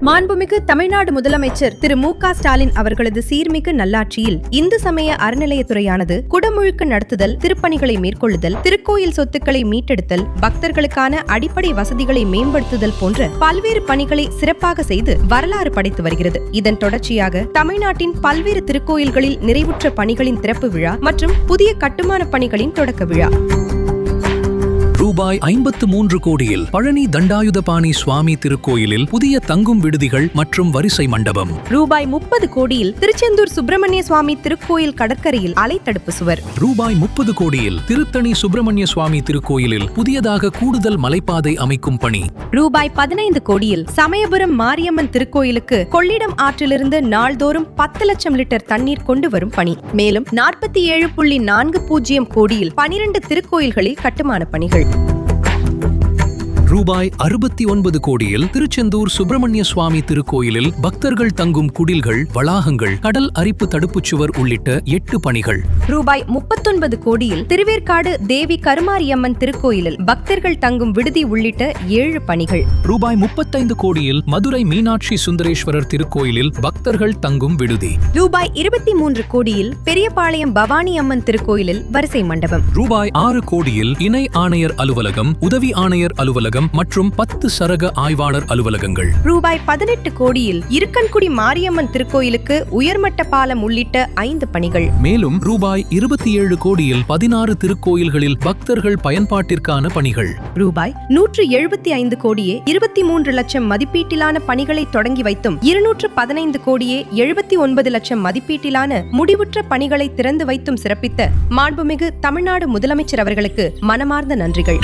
மாண்புமிகு தமிழ்நாடு முதலமைச்சர் திரு மு.க. ஸ்டாலின் அவர்களது சீர்மிகு நல்லாட்சியில் இந்து சமய அறநிலையத்துறையானது குடமுழுக்கு நடத்துதல், திருப்பணிகளை மேற்கொள்ளுதல், திருக்கோயில் சொத்துக்களை மீட்டெடுத்தல், பக்தர்களுக்கான அடிப்படை வசதிகளை மேம்படுத்துதல் போன்ற பல்வேறு பணிகளை சிறப்பாக செய்து வரலாறு படைத்து வருகிறது. இதன் தொடர்ச்சியாக தமிழ்நாட்டின் பல்வேறு திருக்கோயில்களில் நிறைவுற்ற பணிகளின் திறப்பு விழா மற்றும் புதிய கட்டுமான பணிகளின் தொடக்க விழா. ரூபாய் 53 கோடியில் பழனி தண்டாயுதபாணி சுவாமி திருக்கோயிலில் புதிய தங்கும் விடுதிகள் மற்றும் வரிசை மண்டபம். ரூபாய் 30 கோடியில் திருச்செந்தூர் சுப்பிரமணிய சுவாமி திருக்கோயில் கடற்கரையில் அலைத்தடுப்பு சுவர். ரூபாய் 30 கோடியில் திருத்தணி சுப்பிரமணிய சுவாமி திருக்கோயிலில் புதியதாக கூடுதல் மலைப்பாதை அமைக்கும் பணி. ரூபாய் 15 கோடியில் சமயபுரம் மாரியம்மன் திருக்கோயிலுக்கு கொள்ளிடம் ஆற்றிலிருந்து நாள்தோறும் 10 லட்சம் லிட்டர் தண்ணீர் கொண்டு வரும் பணி. மேலும் 47.40 கோடியில் 12 திருக்கோயில்களில் கட்டுமான பணிகள். ரூபாய் 69 கோடியில் திருச்செந்தூர் சுப்பிரமணிய சுவாமி திருக்கோயிலில் பக்தர்கள் தங்கும் குடில்கள், வளாகங்கள், கடல் அரிப்பு தடுப்புச் சுவர் உள்ளிட்ட 8 பணிகள். ரூபாய் 39 கோடியில் திருவேற்காடு தேவி கருமாரியம்மன் திருக்கோயிலில் பக்தர்கள் தங்கும் விடுதி உள்ளிட்ட 7 பணிகள். ரூபாய் 35 கோடியில் மதுரை மீனாட்சி சுந்தரேஸ்வரர் திருக்கோயிலில் பக்தர்கள் தங்கும் விடுதி. ரூபாய் 23 கோடியில் பெரியபாளையம் பவானி அம்மன் திருக்கோயிலில் வரிசை மண்டபம். ரூபாய் 6 கோடியில் இணை ஆணையர் அலுவலகம், உதவி ஆணையர் அலுவலகம் மற்றும் 10 சரக ஆய்வாளர் அலுவலகங்கள். ரூபாய் 18 கோடியில் இருக்கன்குடி மாரியம்மன் திருக்கோயிலுக்கு உயர்மட்ட பாலம் உள்ளிட்ட 5 பணிகள். மேலும் ரூபாய் 27 கோடியில் 16 திருக்கோயில்களில் பக்தர்கள் பயன்பாட்டிற்கான பணிகள். ரூபாய் 175 கோடியே 23 லட்சம் மதிப்பீட்டிலான பணிகளை தொடங்கி வைத்தும் 215 கோடியே 79 லட்சம் மதிப்பீட்டிலான முடிவுற்ற பணிகளை திறந்து வைத்தும் சிறப்பித்த மாண்புமிகு தமிழ்நாடு முதலமைச்சர் அவர்களுக்கு மனமார்ந்த நன்றிகள்.